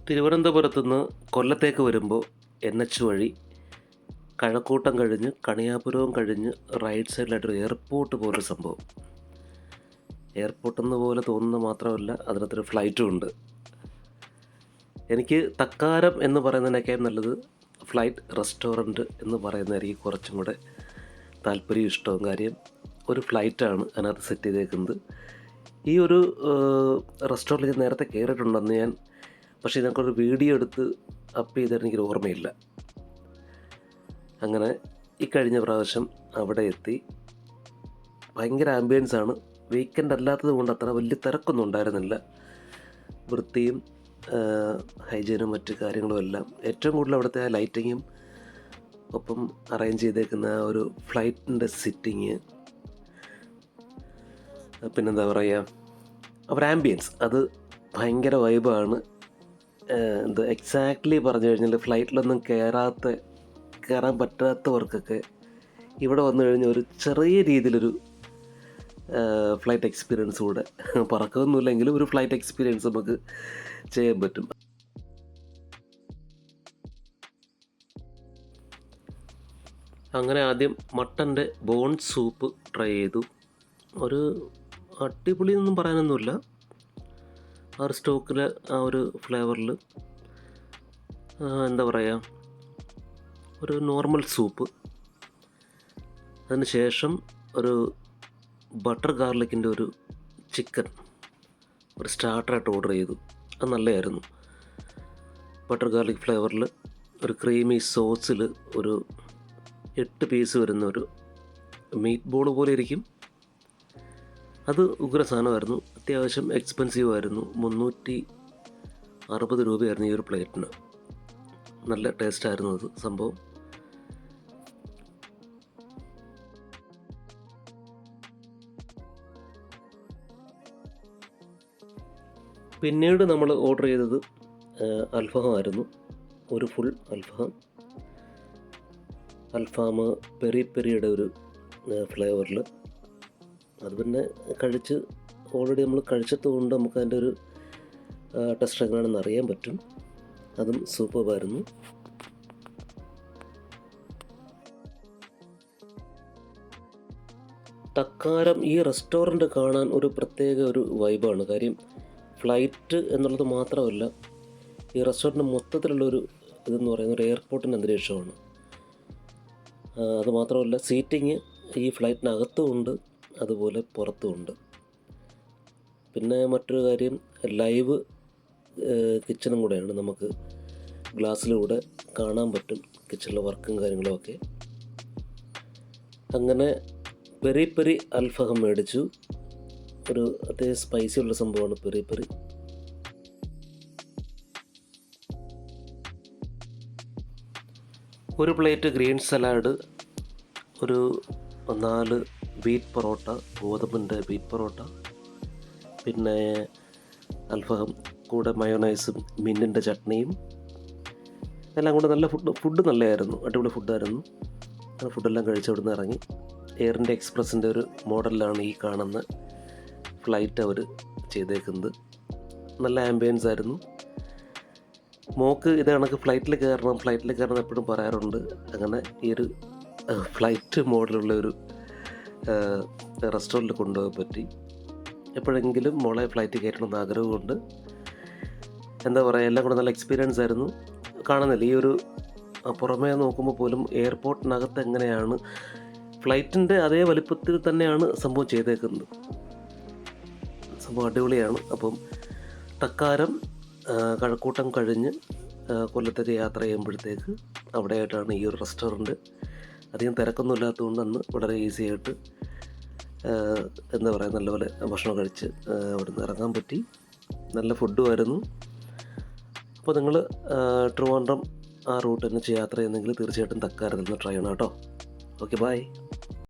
തിരുവനന്തപുരത്ത് നിന്ന് കൊല്ലത്തേക്ക് വരുമ്പോൾ NH വഴി കഴക്കൂട്ടം കഴിഞ്ഞ് കണിയാപുരവും കഴിഞ്ഞ് റൈറ്റ് സൈഡിലായിട്ടൊരു എയർപോർട്ട് പോലൊരു സംഭവം. എയർപോർട്ടെന്ന് പോലെ തോന്നുന്ന മാത്രമല്ല, അതിനകത്തൊരു ഫ്ലൈറ്റും ഉണ്ട്. എനിക്ക് തക്കാരം എന്ന് പറയുന്നതിനേക്കാൾ നല്ലത് ഫ്ലൈറ്റ് റെസ്റ്റോറൻറ്റ് എന്ന് പറയുന്നതായിരിക്കും കുറച്ചും കൂടെ താല്പര്യം ഇഷ്ടവും. കാര്യം ഒരു ഫ്ലൈറ്റാണ് അതിനകത്ത് സെറ്റ് ചെയ്തേക്കുന്നത്. ഈ ഒരു റെസ്റ്റോറൻറ്റിൽ നേരത്തെ കയറിയിട്ടുണ്ടെന്ന് ഞാൻ, പക്ഷേ ഇതിനൊരു വീഡിയോ എടുത്ത് അപ്പ് ചെയ്തിട്ട് എനിക്കൊരു ഓർമ്മയില്ല. അങ്ങനെ ഈ കഴിഞ്ഞ പ്രാവശ്യം അവിടെ എത്തി. ഭയങ്കര ആംബിയൻസാണ്. വീക്കെൻഡ് അല്ലാത്തത് കൊണ്ട് അത്ര വലിയ തിരക്കൊന്നും ഉണ്ടായിരുന്നില്ല. വൃത്തിയും ഹൈജീനും മറ്റു കാര്യങ്ങളും എല്ലാം. ഏറ്റവും കൂടുതൽ അവിടുത്തെ ആ ലൈറ്റിങ്ങും ഒപ്പം അറേഞ്ച് ചെയ്തേക്കുന്ന ആ ഒരു ഫ്ലൈറ്റിൻ്റെ സിറ്റിങ്, പിന്നെന്താ പറയുക, അവർ ആംബിയൻസ് അത് ഭയങ്കര വൈബാണ്. എക്സാക്ട്ലി പറഞ്ഞു കഴിഞ്ഞാൽ ഫ്ലൈറ്റിലൊന്നും കയറാൻ പറ്റാത്തവർക്കൊക്കെ ഇവിടെ വന്നു കഴിഞ്ഞാൽ ഒരു ചെറിയ രീതിയിലൊരു ഫ്ലൈറ്റ് എക്സ്പീരിയൻസ് കൂടെ, പറക്കൊന്നുമില്ലെങ്കിലും ഒരു ഫ്ലൈറ്റ് എക്സ്പീരിയൻസ് നമുക്ക് ചെയ്യാൻ പറ്റും. അങ്ങനെ ആദ്യം മട്ടൻ്റെ ബോൺ സൂപ്പ് ട്രൈ ചെയ്തു. ഒരു അടിപൊളിയൊന്നും പറയാനൊന്നുമില്ല. ആ ഒരു സ്റ്റോക്കിൽ ആ ഒരു ഫ്ലേവറിൽ എന്താ പറയുക, ഒരു നോർമൽ സൂപ്പ്. അതിന് ശേഷം ഒരു ബട്ടർ ഗാർലിക്കിൻ്റെ ഒരു ചിക്കൻ ഒരു സ്റ്റാർട്ടറായിട്ട് ഓർഡർ ചെയ്തു. അത് നല്ലതായിരുന്നു. ബട്ടർ ഗാർലിക് ഫ്ലേവറിൽ ഒരു ക്രീമി സോസിൽ ഒരു 8 പീസ് വരുന്ന ഒരു മീറ്റ് ബോൾ പോലെ ഇരിക്കും. അത് ഉഗ്ര സാധനമായിരുന്നു. അത്യാവശ്യം എക്സ്പെൻസീവ് ആയിരുന്നു. 360 രൂപയായിരുന്നു ഈ ഒരു പ്ലേറ്റിന്. നല്ല ടേസ്റ്റായിരുന്നു അത് സംഭവം. പിന്നീട് നമ്മൾ ഓർഡർ ചെയ്തത് അൽഫാമായിരുന്നു. ഒരു ഫുൾ അൽഫാം പെരി പെരിയുടെ ഒരു ഫ്ലേവറിൽ. അത് പിന്നെ ഓൾറെഡി നമ്മൾ കഴിച്ചത് കൊണ്ട് നമുക്ക് അതിൻ്റെ ഒരു ടെസ്റ്റ് എങ്ങനെയാണെന്ന് അറിയാൻ പറ്റും. അതും സൂപ്പറായിരുന്നു. തക്കാരം ഈ റെസ്റ്റോറൻറ്റ് കാണാൻ ഒരു പ്രത്യേക ഒരു വൈബാണ്. കാര്യം ഫ്ലൈറ്റ് എന്നുള്ളത് മാത്രമല്ല, ഈ റെസ്റ്റോറൻറ്റ് മൊത്തത്തിലുള്ളൊരു ഇതെന്ന് പറയുന്ന ഒരു എയർപോർട്ടിൻ്റെ അന്തരീക്ഷമാണ്. അതുമാത്രമല്ല, സീറ്റിങ് ഈ ഫ്ലൈറ്റിനകത്തും ഉണ്ട്, അതുപോലെ പുറത്തുമുണ്ട്. പിന്നെ മറ്റൊരു കാര്യം, ലൈവ് കിച്ചണും കൂടെയാണ്. നമുക്ക് ഗ്ലാസ്സിലൂടെ കാണാൻ പറ്റും കിച്ചണിലെ വർക്കും കാര്യങ്ങളുമൊക്കെ. അങ്ങനെ പെരി പെരി അൽഫാം മേടിച്ചു. ഒരു അത്യാവശ്യം സ്പൈസി ഉള്ള സംഭവമാണ് പെരി പെരി. ഒരു പ്ലേറ്റ് ഗ്രീൻ സലാഡ്, ഒരു 4 വീറ്റ് പൊറോട്ട, ഗോതമ്പിൻ്റെ വീറ്റ് പൊറോട്ട, പിന്നെ അൽഫാം, കൂടെ മയോണൈസും മിൻറ്റിൻ്റെ ചട്നിയും എല്ലാം കൂടെ നല്ല ഫുഡ് നല്ലതായിരുന്നു. അടിപൊളി ഫുഡായിരുന്നു. ആ ഫുഡെല്ലാം കഴിച്ച് അവിടെ നിന്ന് ഇറങ്ങി. എയർ ഇന്ത്യ എക്സ്പ്രസിൻ്റെ ഒരു മോഡലിലാണ് ഈ കാണുന്ന ഫ്ലൈറ്റ് അവർ ചെയ്തേക്കുന്നത്. നല്ല ആംബിയൻസ് ആയിരുന്നു. മോക്ക് ഇത് കണക്ക് ഫ്ലൈറ്റിൽ കയറണം എപ്പോഴും പറയാറുണ്ട്. അങ്ങനെ ഈ ഒരു ഫ്ലൈറ്റ് മോഡലുള്ള ഒരു റെസ്റ്റോറൻറ്റിൽ കൊണ്ടുപോകാൻ പറ്റി. എപ്പോഴെങ്കിലും മോളെ ഫ്ലൈറ്റ് കയറ്റണമെന്ന് ആഗ്രഹമുണ്ട്. എന്താ പറയുക, എല്ലാം കൂടെ നല്ല എക്സ്പീരിയൻസ് ആയിരുന്നു. കാണുന്നില്ല, ഈ ഒരു പുറമേ നോക്കുമ്പോൾ പോലും എയർപോർട്ടിനകത്ത് എങ്ങനെയാണ്, ഫ്ലൈറ്റിൻ്റെ അതേ വലിപ്പത്തിൽ തന്നെയാണ് സംഭവം ചെയ്തേക്കുന്നത്. സംഭവം അടിപൊളിയാണ്. അപ്പം തക്കാരം കഴക്കൂട്ടം കഴിഞ്ഞ് കൊല്ലത്തേക്ക് യാത്ര ചെയ്യുമ്പോഴത്തേക്ക് അവിടെയായിട്ടാണ് ഈ ഒരു റെസ്റ്റോറൻറ്റ്. അധികം തിരക്കൊന്നും ഇല്ലാത്തതുകൊണ്ട് അന്ന് വളരെ ഈസി ആയിട്ട് എന്താ പറയുക, നല്ലപോലെ ഭക്ഷണം കഴിച്ച് അവിടെ നിന്ന് ഇറങ്ങാൻ പറ്റി. നല്ല ഫുഡുമായിരുന്നു. അപ്പോൾ നിങ്ങൾ ട്രിവാൻഡ്രം ആ റൂട്ട് തന്നെ യാത്ര ചെയ്യുന്നെങ്കിൽ തീർച്ചയായിട്ടും തക്കാരത്തിൽ നിന്ന് ട്രൈ ചെയ്യണം കേട്ടോ. Okay, by.